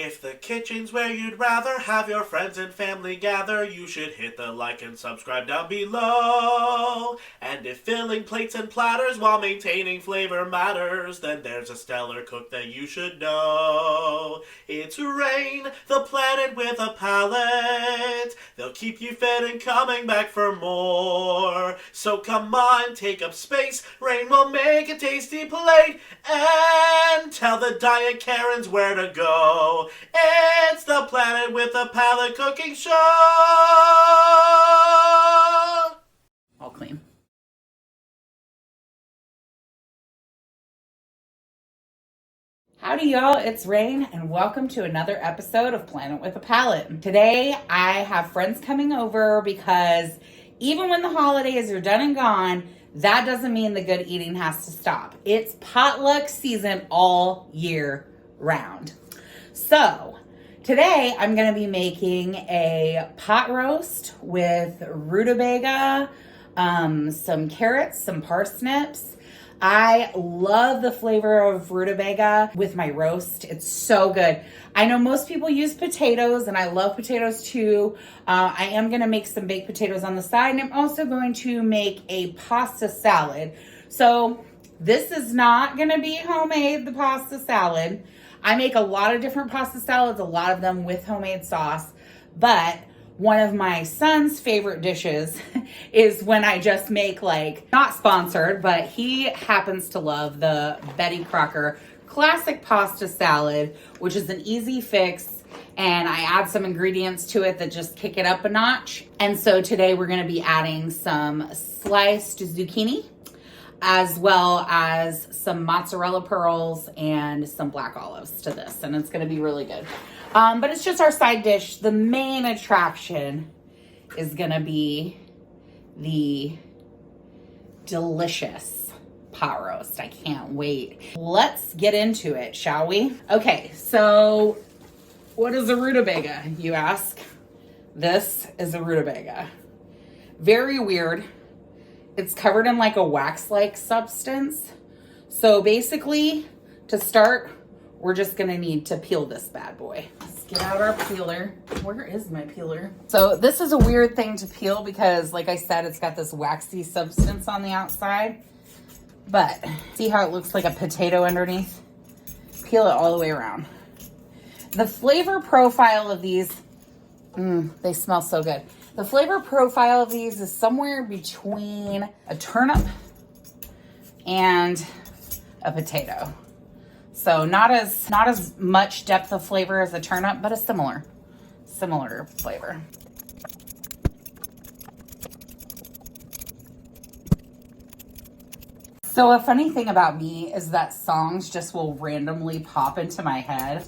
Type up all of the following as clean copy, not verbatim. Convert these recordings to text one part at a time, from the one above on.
If the kitchen's where you'd rather have your friends and family gather, you should hit the like and subscribe down below. And if filling plates and platters while maintaining flavor matters, then there's a stellar cook that you should know. It's Rain, the planet with a palate. They'll keep you fed and coming back for more. So come on, take up space. Rain will make a tasty plate and tell the Diet Karens where to go. It's the Planet with a Palate cooking show. All clean. Howdy y'all, it's Rain and welcome to another episode of Planet with a Palate. Today I have friends coming over because even when the holidays are done and gone, that doesn't mean the good eating has to stop. It's potluck season all year round. So today I'm going to be making a pot roast with rutabaga, some carrots, some parsnips. I love the flavor of rutabaga with my roast. It's so good. I know most people use potatoes and I love potatoes too. I am going to make some baked potatoes on the side, and I'm also going to make a pasta salad. So this is not going to be homemade, the pasta salad. I make a lot of different pasta salads, a lot of them with homemade sauce, but one of my son's favorite dishes is when I just make, like, not sponsored, but he happens to love the Betty Crocker classic pasta salad, which is an easy fix, and I add some ingredients to it that just kick it up a notch. And so today we're gonna be adding some sliced zucchini, as well as some mozzarella pearls and some black olives to this, and it's gonna be really good. But it's just our side dish. The main attraction is gonna be the delicious pot roast. I can't wait. Let's get into it, shall we? Okay, so what is a rutabaga, you ask? This is a rutabaga. Very weird. It's covered in like a wax-like substance. So basically, to start, we're just gonna need to peel this bad boy. Let's get out our peeler. Where is my peeler? So this is a weird thing to peel because, like I said, it's got this waxy substance on the outside. But see how it looks like a potato underneath? Peel it all the way around. The flavor profile of these, they smell so good. The flavor profile of these is somewhere between a turnip and a potato. So not as much depth of flavor as a turnip, but a similar flavor. So a funny thing about me is that songs just will randomly pop into my head.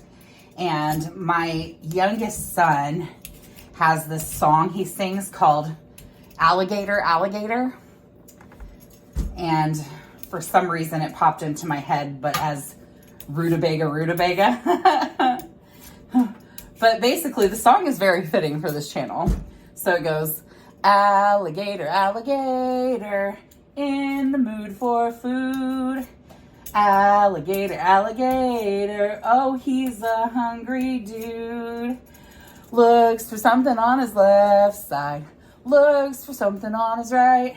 And my youngest son has this song he sings called Alligator, Alligator. And for some reason it popped into my head, but as rutabaga, rutabaga. But basically the song is very fitting for this channel. So it goes, alligator, alligator, in the mood for food. Alligator, alligator, oh, he's a hungry dude. Looks for something on his left side, looks for something on his right.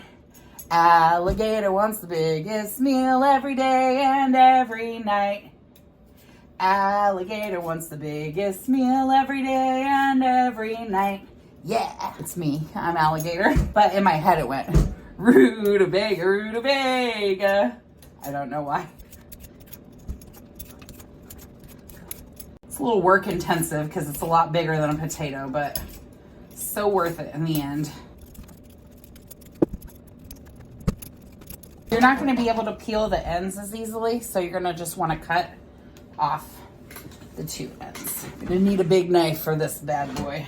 Alligator wants the biggest meal every day and every night. Alligator wants the biggest meal every day and every night. Yeah, it's me, I'm alligator. But in my head it went, rutabaga, rutabaga. I don't know why. It's a little work intensive because it's a lot bigger than a potato, but so worth it in the end. You're not going to be able to peel the ends as easily, so you're going to just want to cut off the two ends. You're going to need a big knife for this bad boy.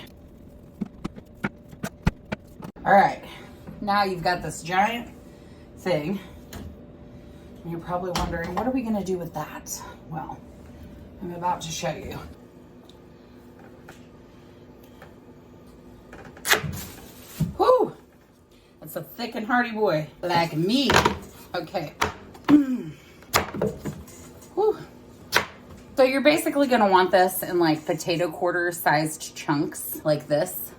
All right, now you've got this giant thing. You're probably wondering, what are we going to do with that? Well, I'm about to show you. Whew! That's a thick and hearty boy, like me. Okay. Whew. So you're basically gonna want this in like potato quarter sized chunks like this.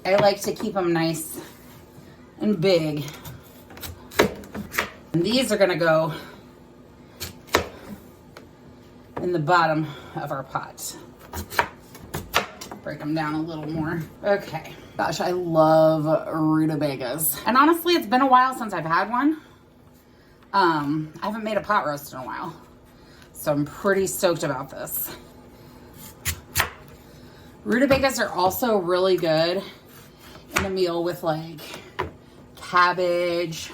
I like to keep them nice and big. And these are gonna go in the bottom of our pot. Break them down a little more. Okay. Gosh, I love rutabagas. And honestly, it's been a while since I've had one. I haven't made a pot roast in a while. So I'm pretty stoked about this. Rutabagas are also really good in a meal with like cabbage,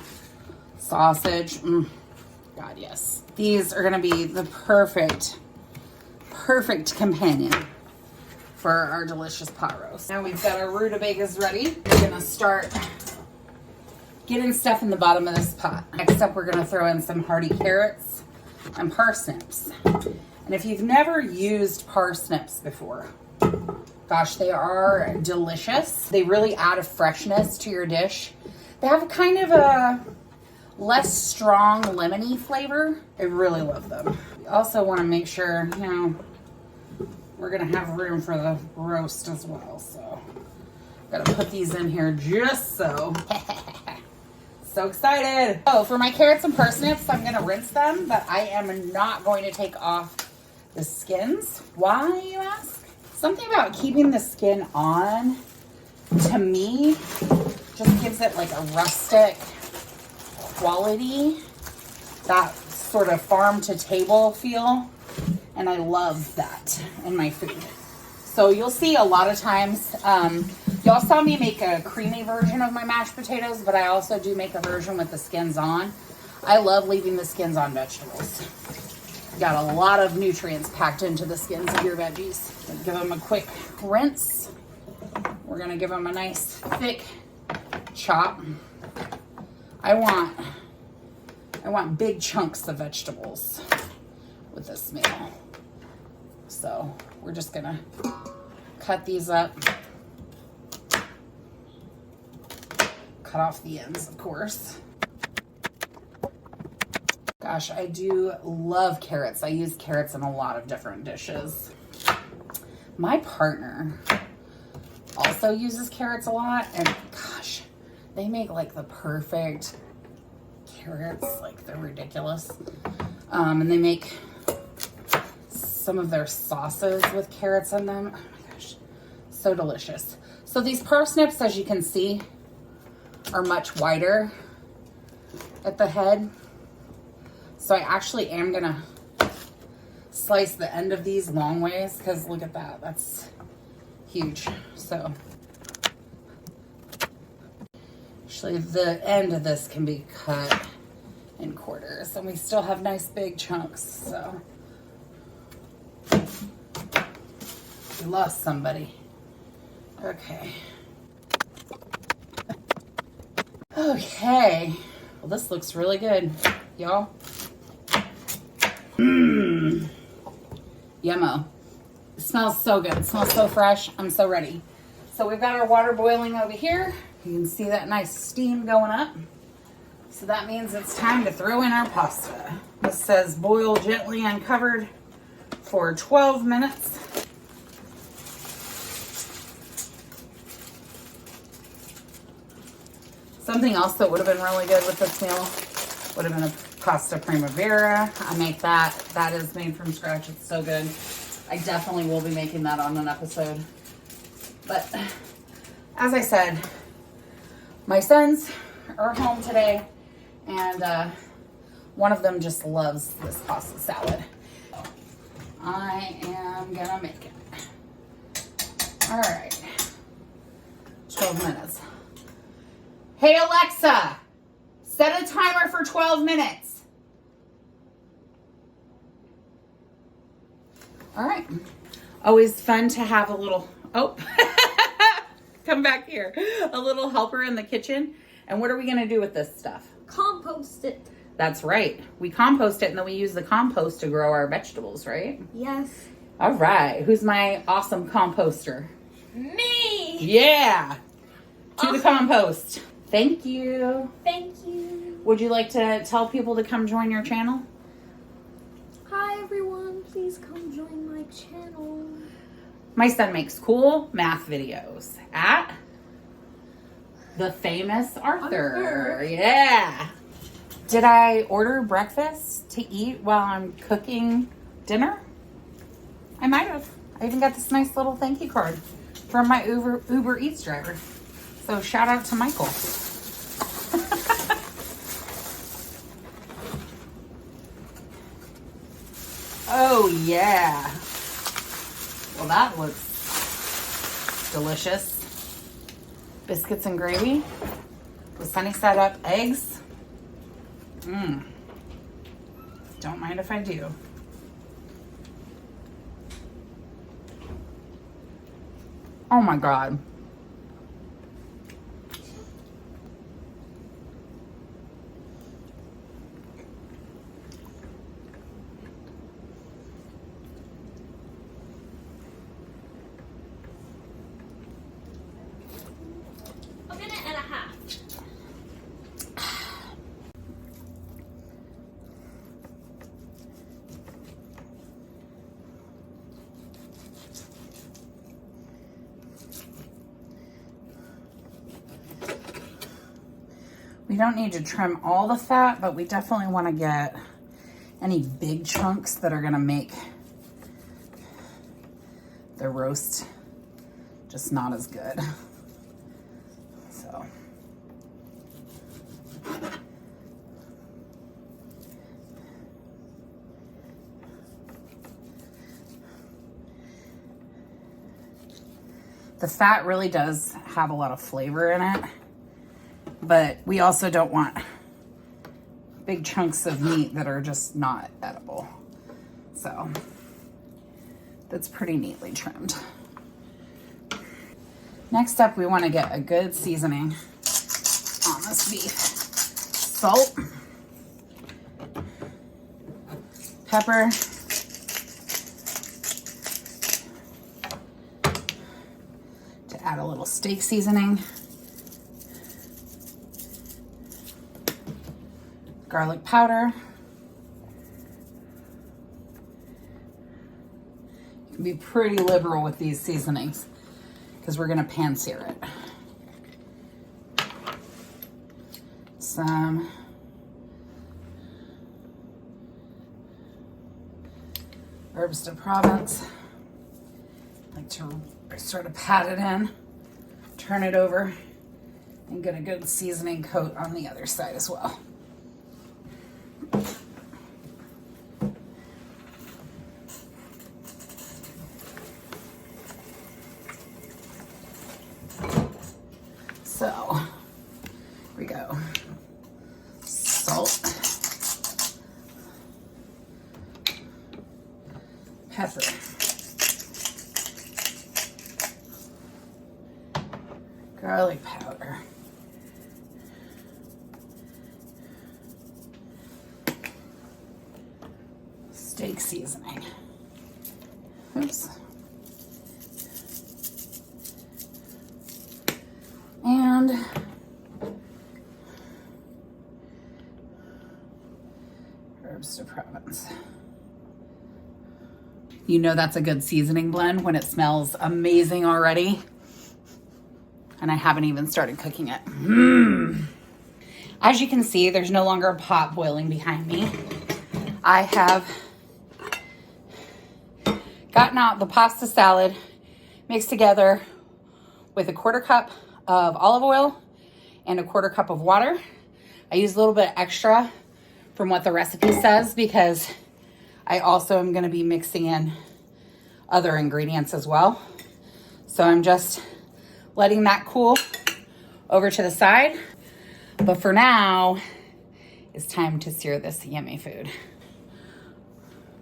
sausage. God, yes. These are gonna be the perfect companion for our delicious pot roast. Now we've got our rutabagas ready. We're gonna start getting stuff in the bottom of this pot. Next up, we're gonna throw in some hardy carrots and parsnips. And if you've never used parsnips before, gosh, they are delicious. They really add a freshness to your dish. They have a kind of a less strong lemony flavor. I really love them. We also want to make sure, you know, we're gonna have room for the roast as well. So gotta put these in here just so. So excited. Oh, for my carrots and parsnips, I'm gonna rinse them, but I am not going to take off the skins. Why, you ask? Something about keeping the skin on, to me, just gives it like a rustic quality, that sort of farm to table feel, and I love that in my food. So you'll see a lot of times, y'all saw me make a creamy version of my mashed potatoes, but I also do make a version with the skins on. I love leaving the skins on vegetables. Got a lot of nutrients packed into the skins of your veggies. Give them a quick rinse. We're gonna give them a nice thick chop. I want big chunks of vegetables with this meal. So we're just gonna cut these up. Cut off the ends, of course. Gosh, I do love carrots. I use carrots in a lot of different dishes. My partner also uses carrots a lot, and gosh, they make like the perfect carrots. Like, they're ridiculous. And they make some of their sauces with carrots in them. Oh my gosh, so delicious. So these parsnips, as you can see, are much wider at the head. So I actually am gonna slice the end of these long ways, because look at that, that's huge. So actually the end of this can be cut in quarters, and we still have nice big chunks. So we lost somebody. Okay. Okay. Well, this looks really good, y'all. Yummo. It smells so good. It smells so fresh. I'm so ready. So we've got our water boiling over here. You can see that nice steam going up. So that means it's time to throw in our pasta. This says boil gently uncovered for 12 minutes. Something else that would have been really good with this meal would have been a pasta primavera. I make that. That is made from scratch. It's so good. I definitely will be making that on an episode. But as I said, my sons are home today, and one of them just loves this pasta salad. I am gonna make it. All right, 12 minutes. Hey Alexa, set a timer for 12 minutes. All right. Always fun to have a little, oh, come back here. A little helper in the kitchen. And what are we gonna do with this stuff? Compost it. That's right. We compost it, and then we use the compost to grow our vegetables, right? Yes. All right. Who's my awesome composter? Me! Yeah. To Awesome. the compost. Thank you. Thank you. Would you like to tell people to come join your channel? Hi, everyone. Please come join my channel. My son makes cool math videos at The Famous Arthur. Yeah. Did I order breakfast to eat while I'm cooking dinner? I might have. I even got this nice little thank you card from my Uber Eats driver. So shout out to Michael. Oh yeah. Well, that looks delicious. Biscuits and gravy with sunny side up eggs. Don't mind if I do. Oh my God. A minute and a half. We don't need to trim all the fat, but we definitely want to get any big chunks that are going to make the roast just not as good. So. The fat really does have a lot of flavor in it, but we also don't want big chunks of meat that are just not edible. So that's pretty neatly trimmed. Next up, we want to get a good seasoning on this beef. Salt, pepper, to add a little steak seasoning, garlic powder. You can be pretty liberal with these seasonings because we're going to pan sear it. Some herbs de Provence. I like to sort of pat it in, turn it over, and get a good seasoning coat on the other side as well. So, here we go. Salt, pepper, garlic powder, steak seasoning. Oops. And herbs de Provence. You know that's a good seasoning blend when it smells amazing already. And I haven't even started cooking it. As you can see, there's no longer a pot boiling behind me. I have gotten out the pasta salad mixed together with a 1/4 cup of olive oil and a 1/4 cup of water. I use a little bit extra from what the recipe says because I also am going to be mixing in other ingredients as well. So I'm just letting that cool over to the side. But for now, it's time to sear this yummy food.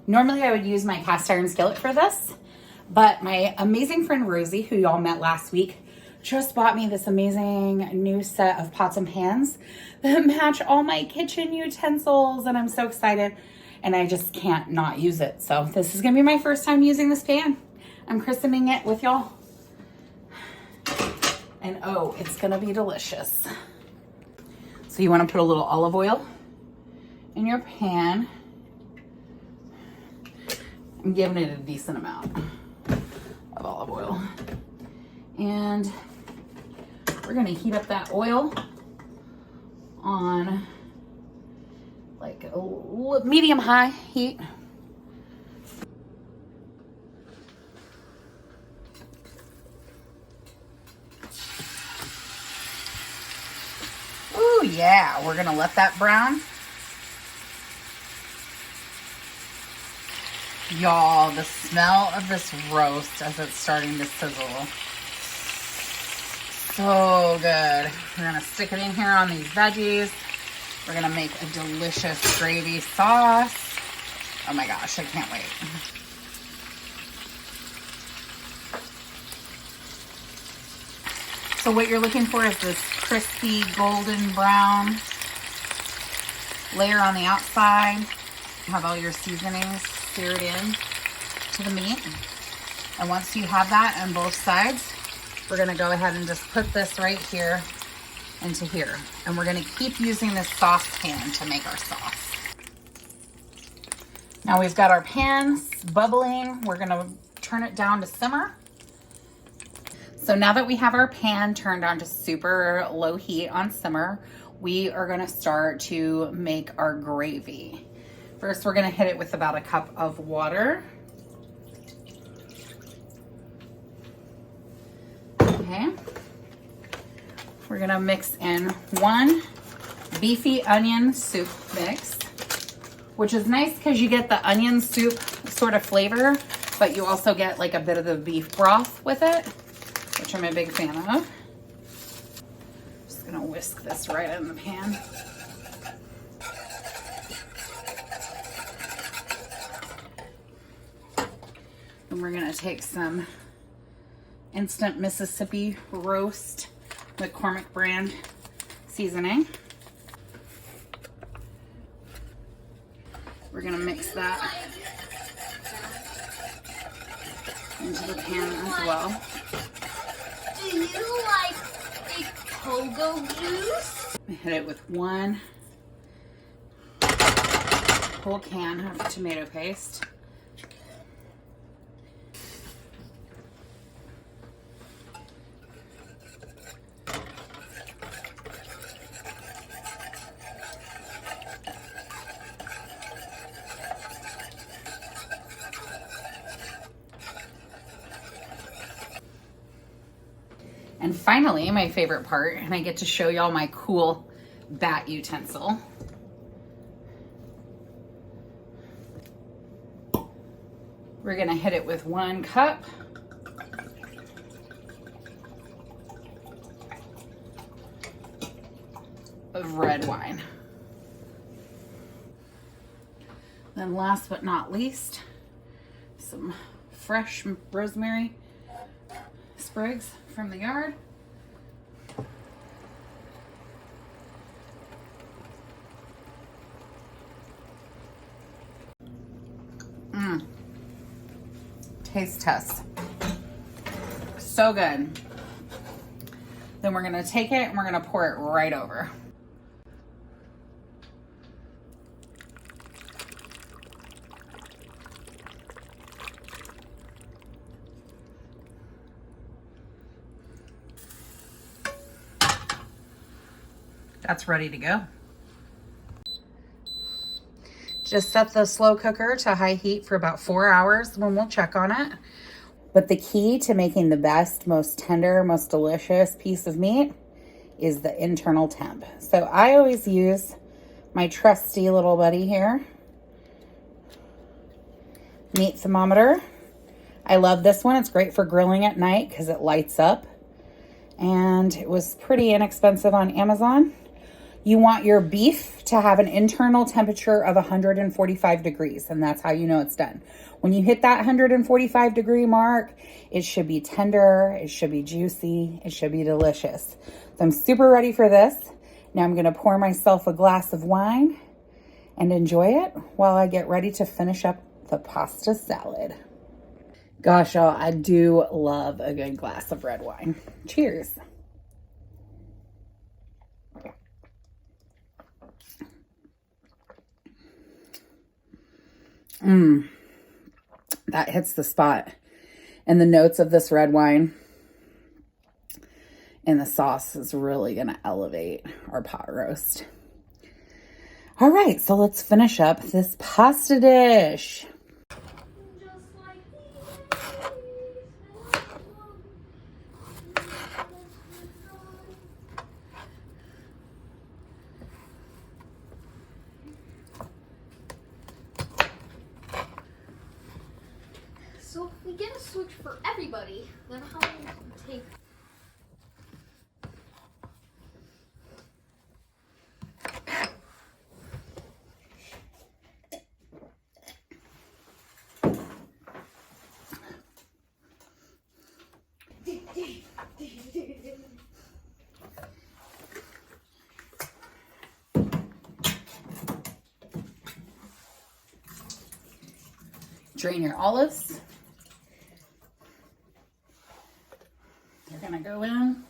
Normally I would use my cast iron skillet for this, but my amazing friend Rosie, who y'all met last week, just bought me this amazing new set of pots and pans that match all my kitchen utensils, and I'm so excited, and I just can't not use it. So this is gonna be my first time using this pan. I'm christening it with y'all. And oh, it's gonna be delicious. So you wanna put a little olive oil in your pan I'm giving it a decent amount of olive oil. And we're gonna heat up that oil on like a medium-high heat. Ooh, yeah, we're gonna let that brown. Y'all, the smell of this roast as it's starting to sizzle. So good. We're gonna stick it in here on these veggies. We're gonna make a delicious gravy sauce. Oh my gosh, I can't wait. So what you're looking for is this crispy golden brown layer on the outside. Have all your seasonings seared in to the meat. And once you have that on both sides, we're gonna go ahead and just put this right here into here. And we're gonna keep using this saucepan to make our sauce. Now we've got our pan bubbling. We're gonna turn it down to simmer. So now that we have our pan turned on to super low heat on simmer, we are gonna start to make our gravy. First, we're gonna hit it with about a cup of water. Okay. We're gonna mix in 1 beefy onion soup mix, which is nice because you get the onion soup sort of flavor, but you also get like a bit of the beef broth with it, which I'm a big fan of. Just gonna whisk this right in the pan. And we're gonna take some instant Mississippi roast McCormick brand seasoning. We're gonna mix that into the pan as well. Do you like a pogo juice? Hit it with 1 whole can of tomato paste. And finally, my favorite part, and I get to show y'all my cool bat utensil. We're gonna hit it with 1 cup. Of red wine. Then last but not least, some fresh rosemary sprigs from the yard. Taste test. So good. Then we're gonna take it and we're gonna pour it right over. That's ready to go. Just set the slow cooker to high heat for about 4 hours when we'll check on it. But the key to making the best, most tender, most delicious piece of meat is the internal temp. So I always use my trusty little buddy here, meat thermometer. I love this one. It's great for grilling at night because it lights up. And it was pretty inexpensive on Amazon. You want your beef to have an internal temperature of 145 degrees, and that's how you know it's done. When you hit that 145 degree mark, it should be tender, it should be juicy, it should be delicious. So I'm super ready for this. Now I'm gonna pour myself a glass of wine and enjoy it while I get ready to finish up the pasta salad. Gosh, y'all, I do love a good glass of red wine. Cheers. That hits the spot. And the notes of this red wine and the sauce is really going to elevate our pot roast. All right, so let's finish up this pasta dish. Just like so if we get a switch for everybody, then how long does it take? Drain your olives. They're gonna go in.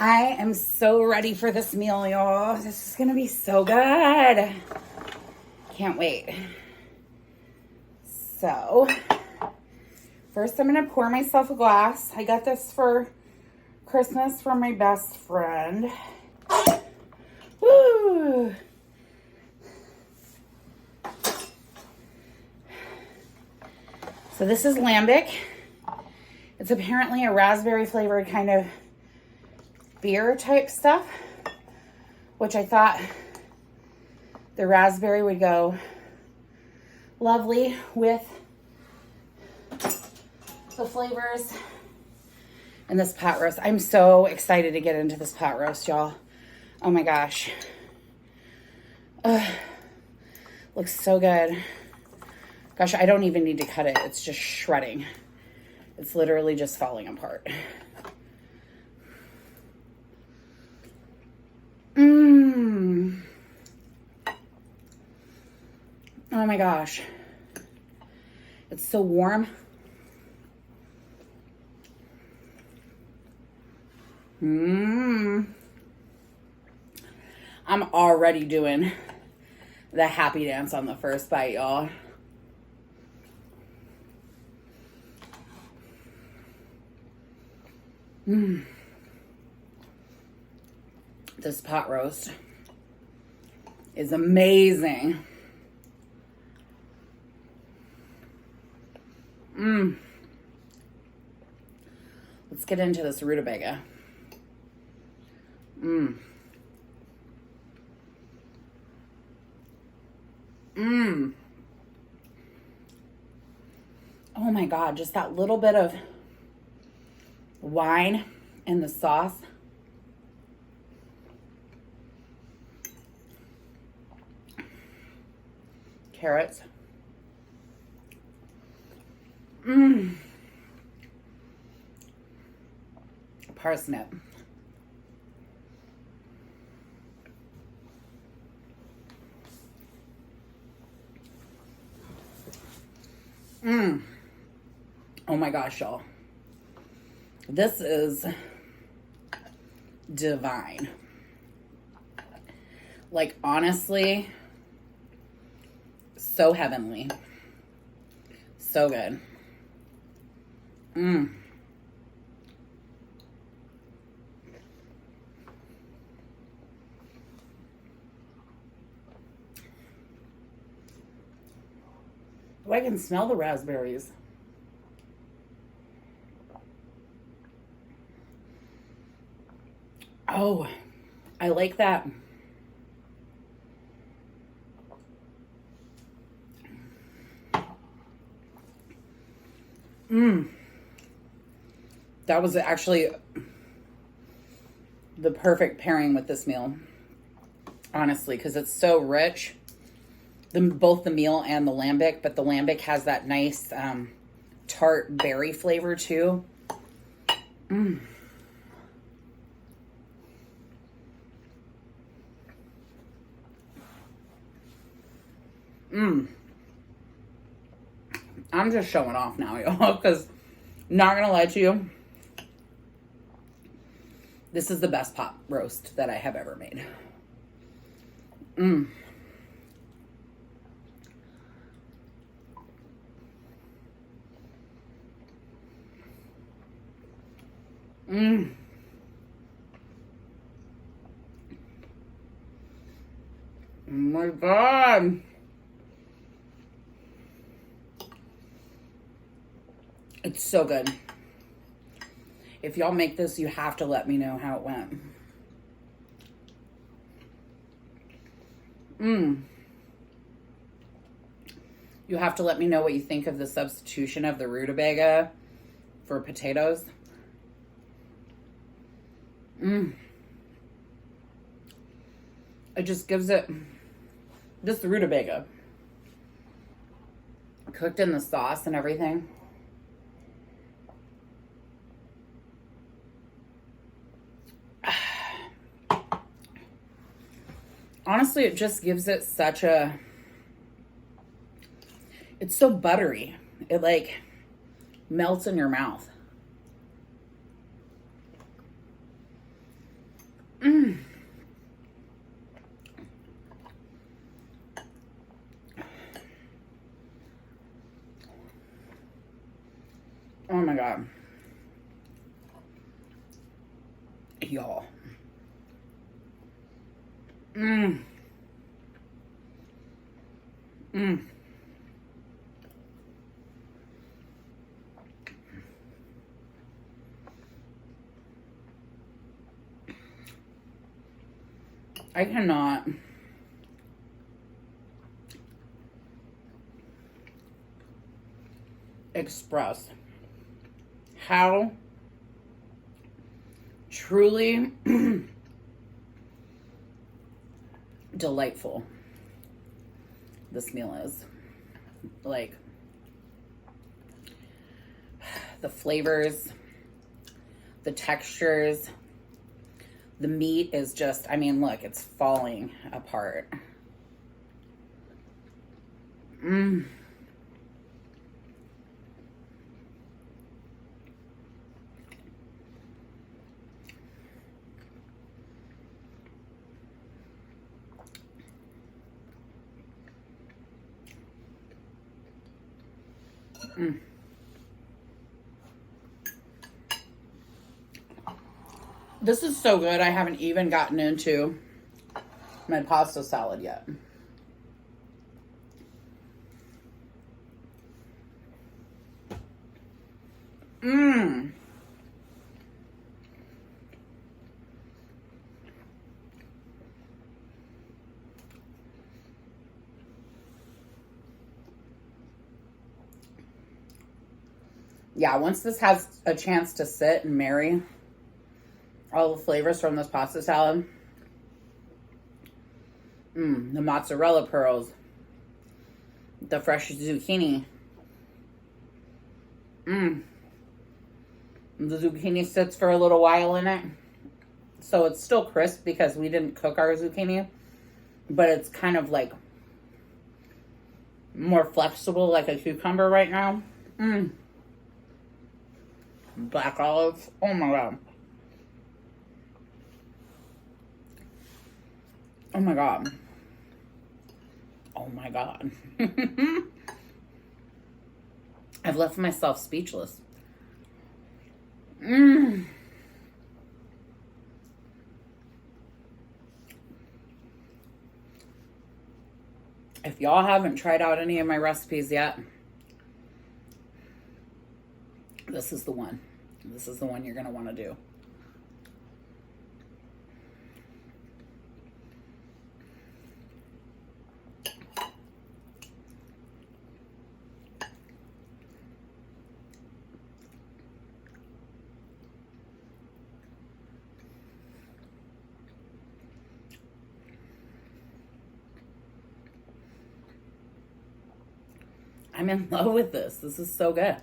I am so ready for this meal, y'all. This is gonna be so good. Can't wait. So, first I'm gonna pour myself a glass. I got this for Christmas from my best friend. Woo! So this is lambic. It's apparently a raspberry flavored kind of beer type stuff, which I thought the raspberry would go lovely with the flavors in this pot roast. I'm so excited to get into this pot roast, y'all. Oh my gosh. Looks so good. Gosh, I don't even need to cut it. It's just shredding. It's literally just falling apart. Oh my gosh. It's so warm. I'm already doing the happy dance on the first bite, y'all. This pot roast is amazing. Let's get into this rutabaga. Oh my God, just that little bit of wine and the sauce. Carrots. Parsnip. Oh my gosh, y'all. This is divine. Like, honestly, so heavenly. So good. Oh, I can smell the raspberries. Oh, I like that. That was actually the perfect pairing with this meal, honestly, because it's so rich. Both the meal and the lambic, but the lambic has that nice tart berry flavor too. Mmm. Mmm. I'm just showing off now, y'all, because not gonna lie to you, this is the best pot roast that I have ever made. Mmm. Mmm. Oh my God. It's so good. If y'all make this, you have to let me know how it went. Mmm. You have to let me know what you think of the substitution of the rutabaga for potatoes. Mmm. It just gives it, just the rutabaga cooked in the sauce and everything. Honestly, it just gives it such a, it's so buttery. It like melts in your mouth. Mmm. Oh my God. Y'all. Mmm. Mmm. I cannot express how truly delightful this meal is. Like, the flavors, the textures, the meat is just, I mean, look, it's falling apart. Mmm. Mm. This is so good. I haven't even gotten into my pasta salad yet. Mmm. Yeah, once this has a chance to sit and marry all the flavors from this pasta salad. The mozzarella pearls. The fresh zucchini. The zucchini sits for a little while in it. So it's still crisp because we didn't cook our zucchini. But it's kind of like more flexible like a cucumber right now. Black olives. Oh my God. Oh my God. Oh my God. I've left myself speechless. If y'all haven't tried out any of my recipes yet, this is the one. This is the one you're going to want to do. I'm in love with this. This is so good.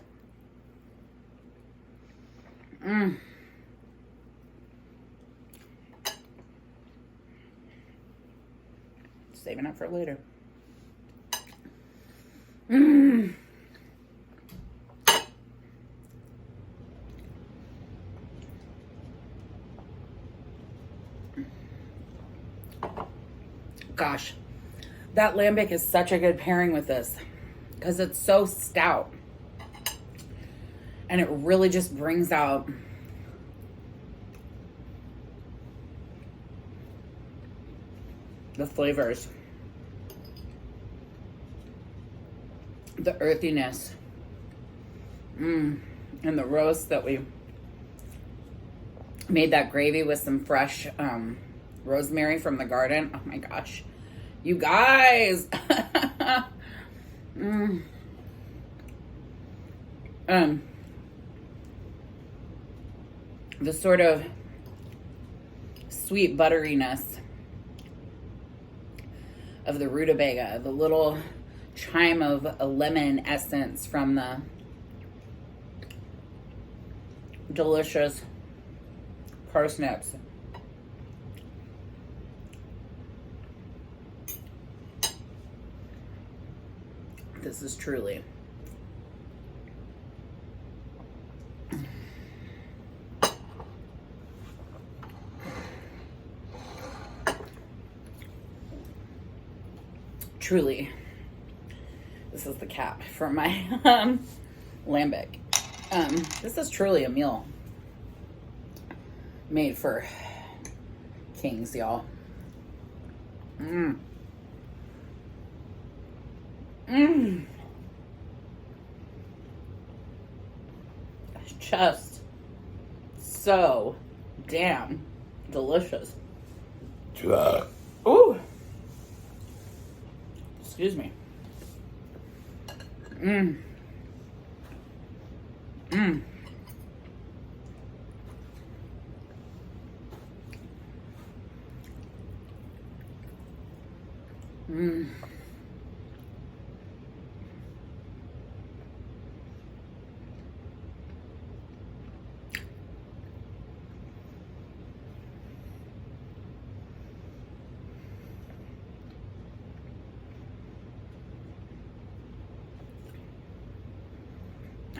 Saving up for later. Gosh, that lambic is such a good pairing with this because it's so stout. And it really just brings out the flavors. The earthiness. And the roast that we made that gravy with some fresh rosemary from the garden. Oh my gosh. You guys. The sort of sweet butteriness of the rutabaga, the little chime of a lemon essence from the delicious parsnips. This is truly this is the cap for my lambic. This is truly a meal made for kings, y'all. It's just so damn delicious. Ooh. Excuse me.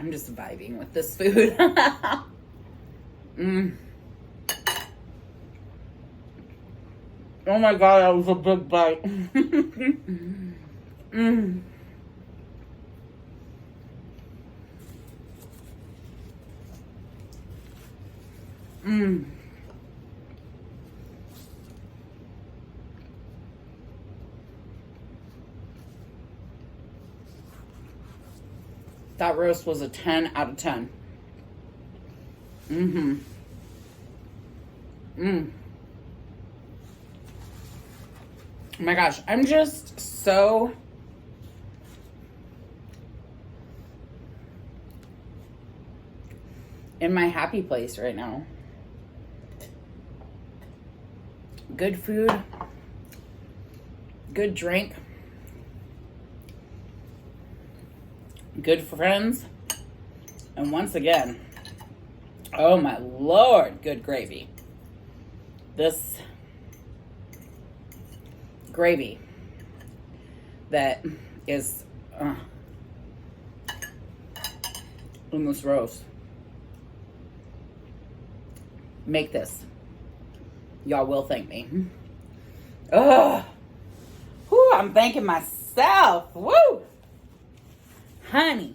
I'm just vibing with this food. Oh my god, that was a big bite. That roast was a 10 out of 10. Oh my gosh, I'm just so in my happy place right now. Good food, good drink, good friends, and once again, oh my Lord, good gravy. This gravy that is in this roast. Make this. Y'all will thank me. Oh, whew, I'm thanking myself. Woo! Honey.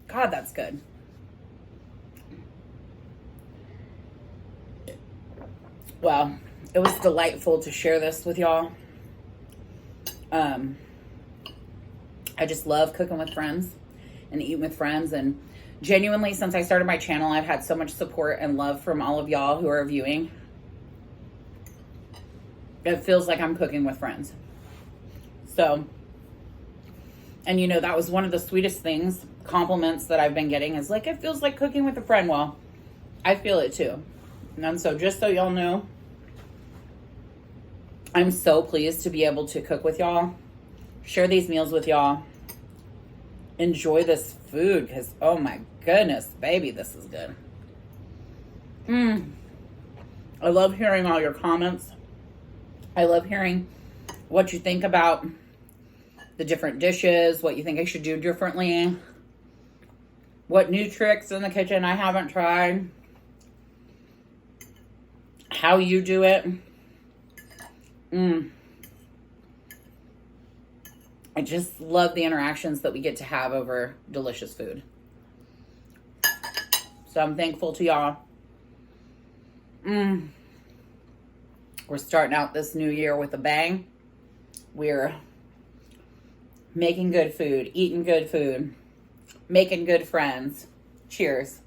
God, that's good. Well, it was delightful to share this with y'all. I just love cooking with friends and eating with friends. And genuinely, since I started my channel, I've had so much support and love from all of y'all who are viewing. It feels like I'm cooking with friends. So, and you know, that was one of the sweetest things, compliments that I've been getting is like, it feels like cooking with a friend. Well, I feel it too. And so just so y'all know, I'm so pleased to be able to cook with y'all, share these meals with y'all, enjoy this food because, oh my goodness, baby, this is good. I love hearing all your comments. I love hearing what you think about the different dishes, what you think I should do differently, what new tricks in the kitchen I haven't tried, how you do it. I just love the interactions that we get to have over delicious food. So I'm thankful to y'all. We're starting out this new year with a bang. We're making good food, eating good food, making good friends. Cheers.